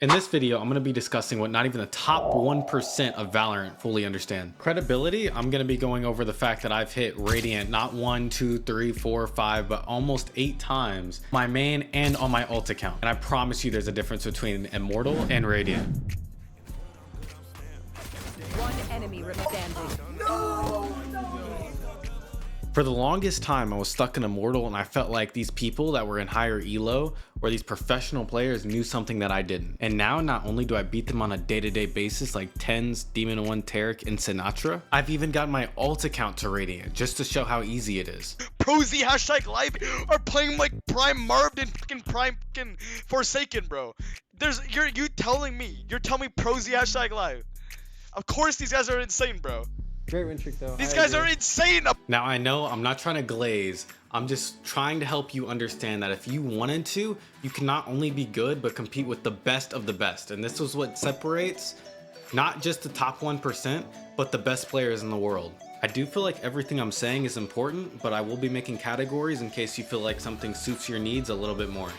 In this video, I'm going to be discussing what not even the top 1% of Valorant fully understand. Credibility, I'm going to be going over the fact that I've hit Radiant not 1, 2, 3, 4, 5, but almost 8 times, my main and on my ult account. And I promise you there's a difference between Immortal and Radiant. One enemy standing. For the longest time, I was stuck in Immortal and I felt like these people that were in higher elo or these professional players knew something that I didn't. And now not only do I beat them on a day-to-day basis like Tenz, Demon 1, Tarek, and Sinatra, I've even got my alt account to Radiant just to show how easy it is. Prosy hashtag live are playing like Prime Marved and fucking Prime fucking Forsaken, bro. You're telling me Prosy hashtag live. Of course these guys are insane, bro. Great win streak though. These guys are insane. Now I know I'm not trying to glaze, I'm just trying to help you understand that if you wanted to, you can not only be good, but compete with the best of the best. And this is what separates not just the top 1%, but the best players in the world. I do feel like everything I'm saying is important, but I will be making categories in case you feel like something suits your needs a little bit more.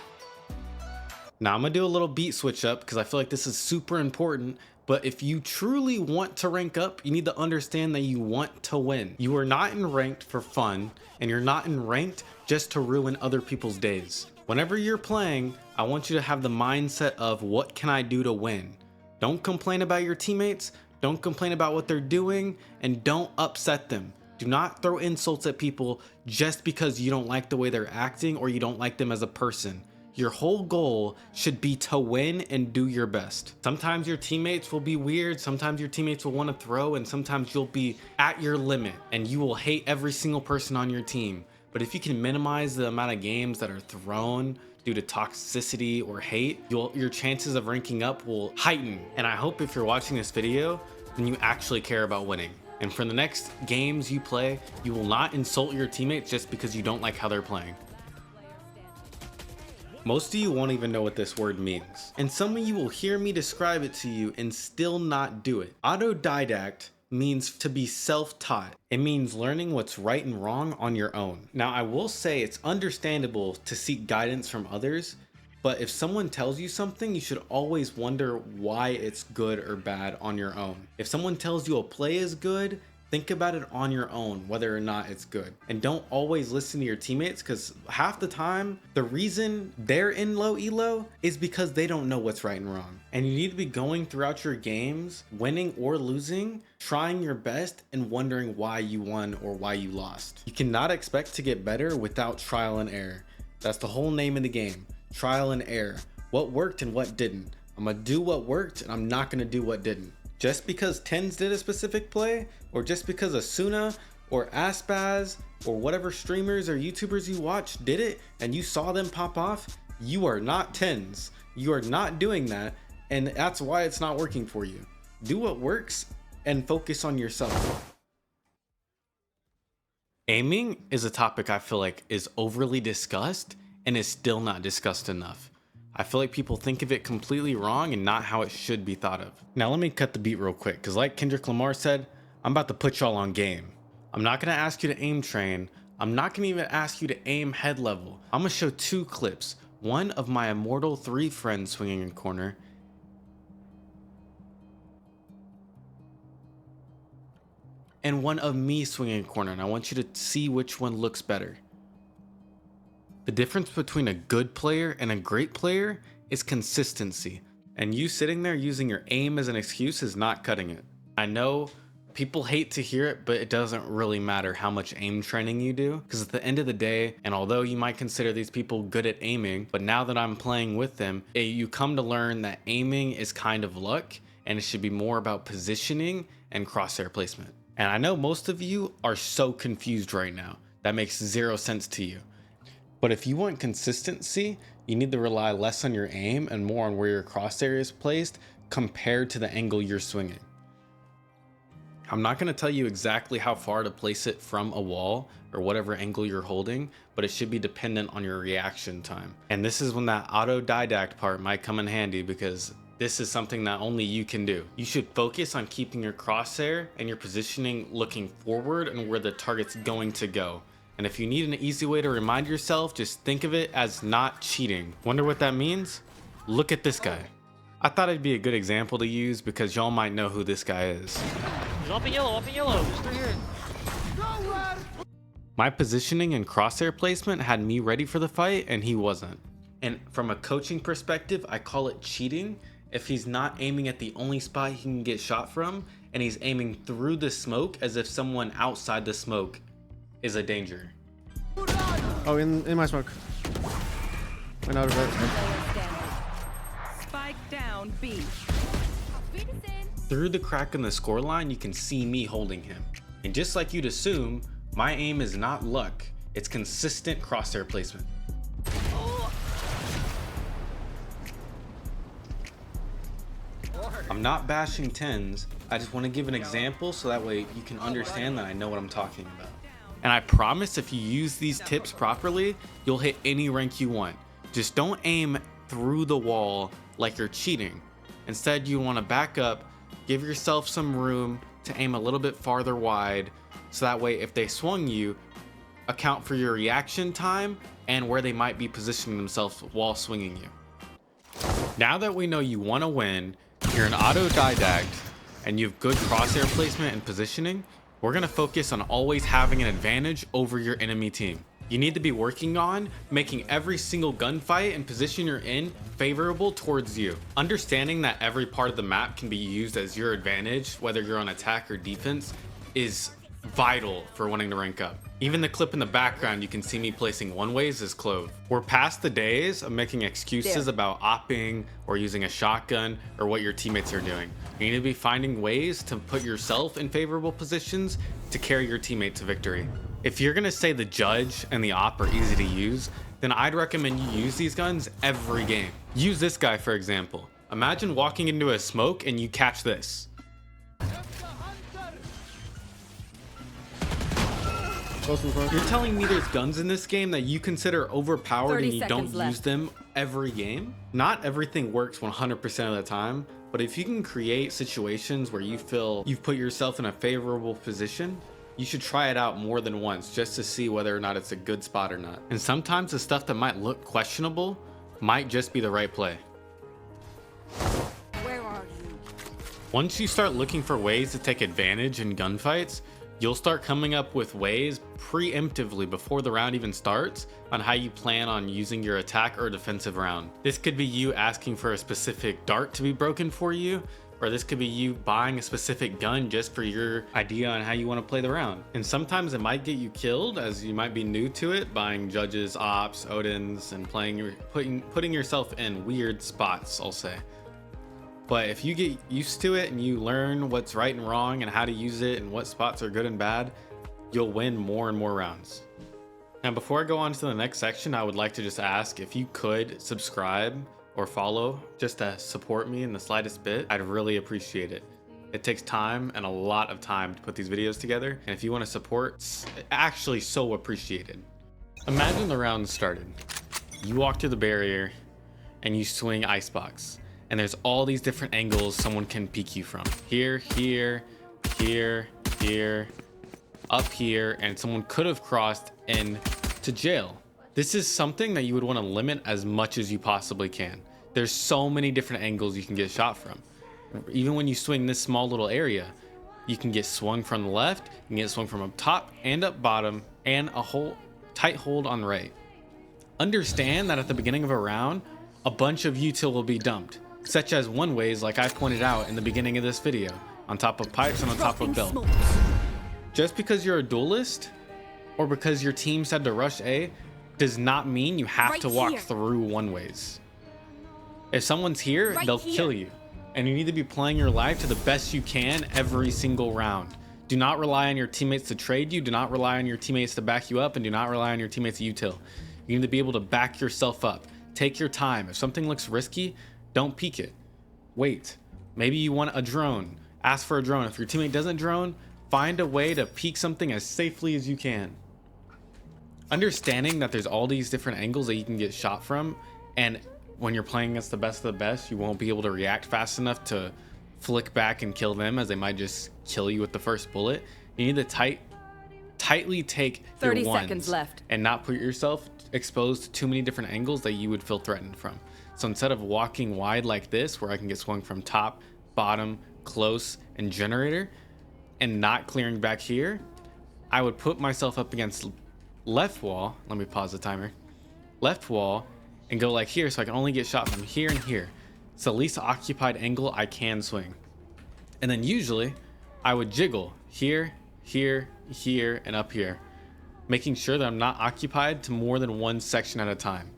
Now I'm gonna do a little beat switch up because I feel like this is super important. But if you truly want to rank up, you need to understand that you want to win. You are not in ranked for fun, and you're not in ranked just to ruin other people's days. Whenever you're playing, I want you to have the mindset of what can I do to win? Don't complain about your teammates, don't complain about what they're doing, and don't upset them. Do not throw insults at people just because you don't like the way they're acting or you don't like them as a person. Your whole goal should be to win and do your best. Sometimes your teammates will be weird, sometimes your teammates will want to throw, and sometimes you'll be at your limit and you will hate every single person on your team. But if you can minimize the amount of games that are thrown due to toxicity or hate, your chances of ranking up will heighten. And I hope if you're watching this video, then you actually care about winning. And for the next games you play, you will not insult your teammates just because you don't like how they're playing. Most of you won't even know what this word means, and some of you will hear me describe it to you and still not do it. AutoDidact means to be self-taught. It means learning what's right and wrong on your own. Now I will say it's understandable to seek guidance from others, but if someone tells you something, you should always wonder why it's good or bad on your own. If someone tells you a play is good, think about it on your own, whether or not it's good. And don't always listen to your teammates, because half the time, the reason they're in low elo is because they don't know what's right and wrong. And you need to be going throughout your games, winning or losing, trying your best and wondering why you won or why you lost. You cannot expect to get better without trial and error. That's the whole name of the game, trial and error. What worked and what didn't. I'm gonna do what worked and I'm not gonna do what didn't. Just because Tenz did a specific play, or just because Asuna or Aspaz or whatever streamers or YouTubers you watch did it and you saw them pop off, you are not Tenz. You are not doing that, and that's why it's not working for you. Do what works and focus on yourself. Aiming is a topic I feel like is overly discussed and is still not discussed enough. I feel like people think of it completely wrong and not how it should be thought of. Now let me cut the beat real quick, because like Kendrick Lamar said, I'm about to put y'all on game. I'm not going to ask you to aim train. I'm not going to even ask you to aim head level. I'm going to show 2 clips. One of my Immortal 3 friends swinging in corner, and one of me swinging in corner, and I want you to see which one looks better. The difference between a good player and a great player is consistency. And you sitting there using your aim as an excuse is not cutting it. I know people hate to hear it, but it doesn't really matter how much aim training you do. Because at the end of the day, and although you might consider these people good at aiming, but now that I'm playing with them, you come to learn that aiming is kind of luck, and it should be more about positioning and crosshair placement. And I know most of you are so confused right now. That makes 0 sense to you. But if you want consistency, you need to rely less on your aim and more on where your crosshair is placed compared to the angle you're swinging. I'm not going to tell you exactly how far to place it from a wall or whatever angle you're holding, but it should be dependent on your reaction time. And this is when that AutoDidact part might come in handy, because this is something that only you can do. You should focus on keeping your crosshair and your positioning looking forward and where the target's going to go. And if you need an easy way to remind yourself, just think of it as not cheating. Wonder what that means? Look at this guy. I thought it'd be a good example to use because y'all might know who this guy is. He's up in yellow, up in yellow. There's three here. My positioning and crosshair placement had me ready for the fight and he wasn't. And from a coaching perspective, I call it cheating if he's not aiming at the only spot he can get shot from and he's aiming through the smoke as if someone outside the smoke is a danger. Oh, in my smoke. Went out of it. Spike down B. Through the crack in the scoreline, you can see me holding him. And just like you'd assume, my aim is not luck, it's consistent crosshair placement. I'm not bashing Tenz, I just want to give an example so that way you can understand that I know what I'm talking about. And I promise if you use these tips properly, you'll hit any rank you want. Just don't aim through the wall like you're cheating. Instead, you want to back up, give yourself some room to aim a little bit farther wide, so that way if they swung you, account for your reaction time and where they might be positioning themselves while swinging you. Now that we know you want to win, you're an AutoDidact, and you have good crosshair placement and positioning, we're going to focus on always having an advantage over your enemy team. You need to be working on making every single gunfight and position you're in favorable towards you. Understanding that every part of the map can be used as your advantage, whether you're on attack or defense, is vital for wanting to rank up. Even the clip in the background, you can see me placing one ways is clove. We're past the days of making excuses about opping or using a shotgun or what your teammates are doing. You need to be finding ways to put yourself in favorable positions to carry your teammate to victory. If you're gonna say the judge and the op are easy to use, then I'd recommend you use these guns every game. Use this guy for example. Imagine walking into a smoke and you catch this. You're telling me there's guns in this game that you consider overpowered and you don't use them every game? Not everything works 100% of the time, but if you can create situations where you feel you've put yourself in a favorable position, you should try it out more than once just to see whether or not it's a good spot or not. And sometimes the stuff that might look questionable might just be the right play. Where are you? Once you start looking for ways to take advantage in gunfights, you'll start coming up with ways preemptively before the round even starts on how you plan on using your attack or defensive round. This could be you asking for a specific dart to be broken for you, or this could be you buying a specific gun just for your idea on how you want to play the round. And sometimes it might get you killed as you might be new to it, buying judges, ops, Odins, and putting yourself in weird spots, I'll say. But if you get used to it and you learn what's right and wrong and how to use it and what spots are good and bad, you'll win more and more rounds. Now, before I go on to the next section, I would like to just ask if you could subscribe or follow just to support me in the slightest bit. I'd really appreciate it. It takes time and a lot of time to put these videos together. And if you want to support, it's actually so appreciated. Imagine the round started. You walk through the barrier and you swing icebox. And there's all these different angles someone can peek you from. Here, here, here, here, up here, and someone could have crossed into jail. This is something that you would want to limit as much as you possibly can. There's so many different angles you can get shot from. Even when you swing this small little area, you can get swung from the left, you can get swung from up top and up bottom, and a whole tight hold on right. Understand that at the beginning of a round, a bunch of util will be dumped, such as one ways like I pointed out in the beginning of this video, on top of pipes and on top of belt. Just because you're a duelist, or because your team said to rush A, does not mean you have to walk through one ways. If someone's here, they'll kill you. And you need to be playing your life to the best you can every single round. Do not rely on your teammates to trade you, do not rely on your teammates to back you up, and do not rely on your teammates to util. You need to be able to back yourself up. Take your time. If something looks risky, don't peek it. Wait. Maybe you want a drone. Ask for a drone. If your teammate doesn't drone, find a way to peek something as safely as you can. Understanding that there's all these different angles that you can get shot from, and when you're playing against the best of the best, you won't be able to react fast enough to flick back and kill them, as they might just kill you with the first bullet. You need to tightly take 30 your ones seconds left. and not put yourself exposed to too many different angles that you would feel threatened from. So instead of walking wide like this, where I can get swung from top, bottom, close, and generator, and not clearing back here, I would put myself up against left wall. Let me pause the timer. Left wall and go like here, so I can only get shot from here and here. It's the least occupied angle I can swing. And then usually I would jiggle here, here, here, and up here, making sure that I'm not occupied to more than one section at a time.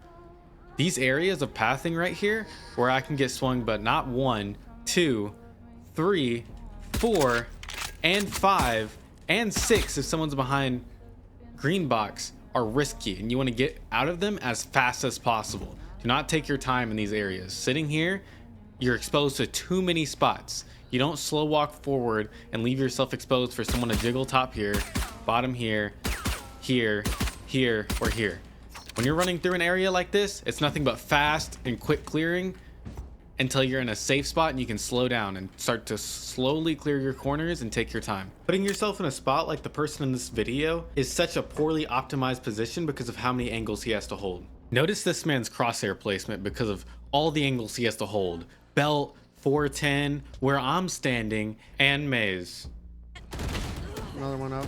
These areas of pathing right here, where I can get swung, but not 1, 2, 3, 4, and 5, and 6 if someone's behind green box, are risky, and you want to get out of them as fast as possible. Do not take your time in these areas. Sitting here, you're exposed to too many spots. You don't slow walk forward and leave yourself exposed for someone to jiggle top here, bottom here, here, here, or here. When you're running through an area like this, it's nothing but fast and quick clearing until you're in a safe spot and you can slow down and start to slowly clear your corners and take your time. Putting yourself in a spot like the person in this video is such a poorly optimized position because of how many angles he has to hold. Notice this man's crosshair placement because of all the angles he has to hold. Belt, 410, where I'm standing, and maze. Another one up.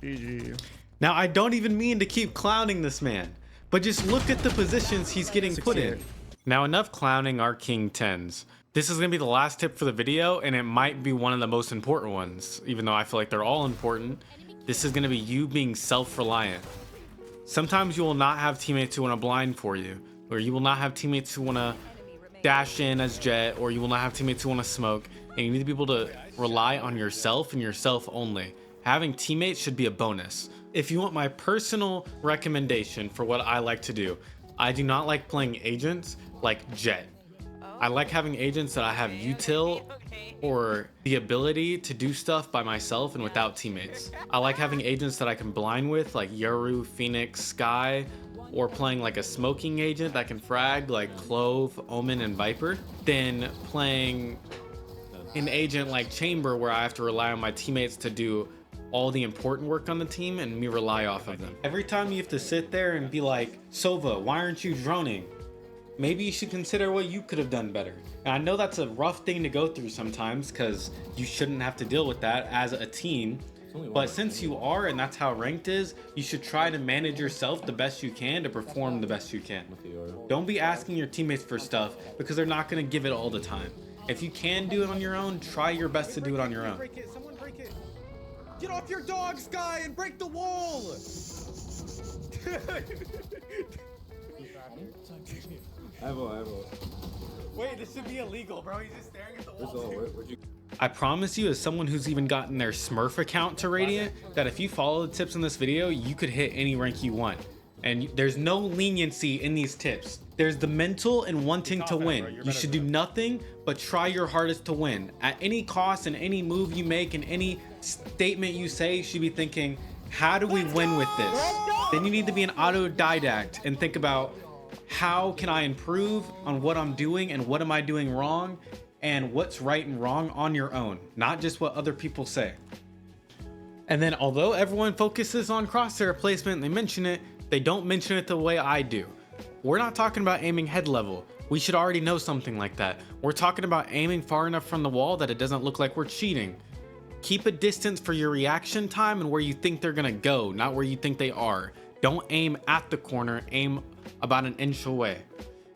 GG. Now, I don't even mean to keep clowning this man, but just look at the positions he's getting put in. Now, enough clowning our king Tenz. This is going to be the last tip for the video, and it might be one of the most important ones, even though I feel like they're all important. This is going to be you being self-reliant. Sometimes you will not have teammates who want to blind for you, or you will not have teammates who want to dash in as jet, or you will not have teammates who want to smoke, and you need to be able to rely on yourself and yourself only. Having teammates should be a bonus. If you want my personal recommendation for what I like to do, I do not like playing agents like Jet. I like having agents that I have util or the ability to do stuff by myself and without teammates. I like having agents that I can blind with like Yoru, Phoenix, Sky, or playing like a smoking agent that can frag like Clove, Omen, and Viper, than playing an agent like Chamber where I have to rely on my teammates to do all the important work on the team and me rely off of them. Every time you have to sit there and be like, Sova, why aren't you droning? Maybe you should consider what you could have done better. And I know that's a rough thing to go through sometimes because you shouldn't have to deal with that as a team. But since you are, and that's how ranked is, you should try to manage yourself the best you can to perform the best you can. Don't be asking your teammates for stuff because they're not going to give it all the time. If you can do it on your own, try your best to do it on your own. Someone break it. Get off your dog, Sky, and break the wall! I have a. Wait, this should be illegal, bro. He's just staring at the wall. Where'd you... I promise you, as someone who's even gotten their Smurf account to Radiant, that if you follow the tips in this video, you could hit any rank you want. And there's no leniency in these tips. There's the mental and wanting to win. You should do nothing but try your hardest to win. At any cost, and any move you make, and any statement you say, you should be thinking, how do we win with this? Then you need to be an autodidact and think about, how can I improve on what I'm doing and what am I doing wrong and what's right and wrong on your own, not just what other people say. And then although everyone focuses on crosshair placement and they mention it, they don't mention it the way I do. We're not talking about aiming head level. We should already know something like that. We're talking about aiming far enough from the wall that it doesn't look like we're cheating. Keep a distance for your reaction time and where you think they're gonna go, not where you think they are. Don't aim at the corner, aim about an inch away.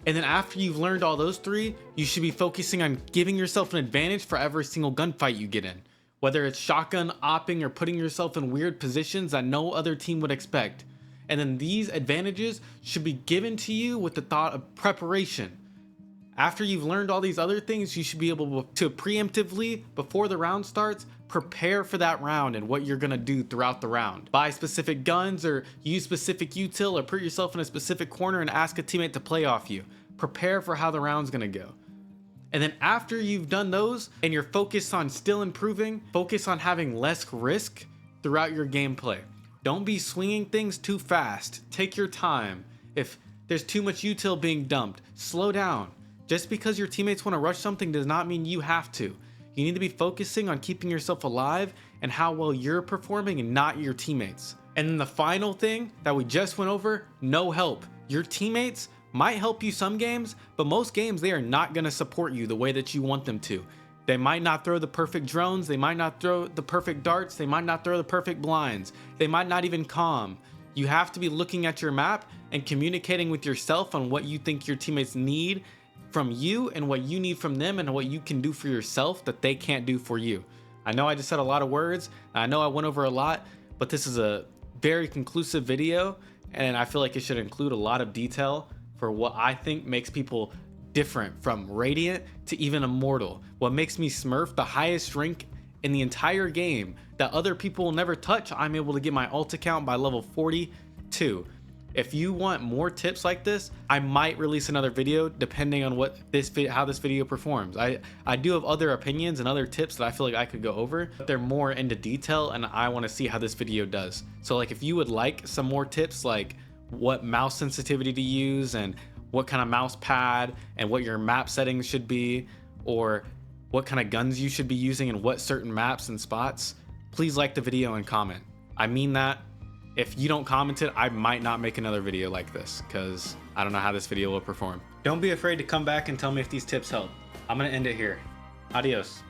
And then after you've learned all those three, you should be focusing on giving yourself an advantage for every single gunfight you get in. Whether it's shotgun, opping, or putting yourself in weird positions that no other team would expect. And then these advantages should be given to you with the thought of preparation. After you've learned all these other things, you should be able to preemptively, before the round starts, prepare for that round and what you're gonna do throughout the round. Buy specific guns or use specific util or put yourself in a specific corner and ask a teammate to play off you. Prepare for how the round's gonna go. And then after you've done those and you're focused on still improving, focus on having less risk throughout your gameplay. Don't be swinging things too fast. Take your time. If there's too much util being dumped, slow down. Just because your teammates want to rush something does not mean you have to. You need to be focusing on keeping yourself alive and how well you're performing and not your teammates. And then the final thing that we just went over, no help. Your teammates might help you some games, but most games they are not going to support you the way that you want them to. They might not throw the perfect drones, they might not throw the perfect darts, they might not throw the perfect blinds, they might not even calm. You have to be looking at your map and communicating with yourself on what you think your teammates need from you and what you need from them and what you can do for yourself that they can't do for you. I know I just said a lot of words, I know I went over a lot, but this is a very conclusive video and I feel like it should include a lot of detail for what I think makes people different from Radiant to even Immortal. What makes me Smurf the highest rank in the entire game that other people will never touch. I'm able to get my ult account by level 42. If you want more tips like this, I might release another video depending on what how this video performs. I do have other opinions and other tips that I feel like I could go over, but they're more into detail and I want to see how this video does. So like if you would like some more tips like what mouse sensitivity to use and what kind of mouse pad and what your map settings should be, or what kind of guns you should be using in what certain maps and spots, please like the video and comment. I mean that. If you don't comment it, I might not make another video like this because I don't know how this video will perform. Don't be afraid to come back and tell me if these tips help. I'm gonna end it here. Adios.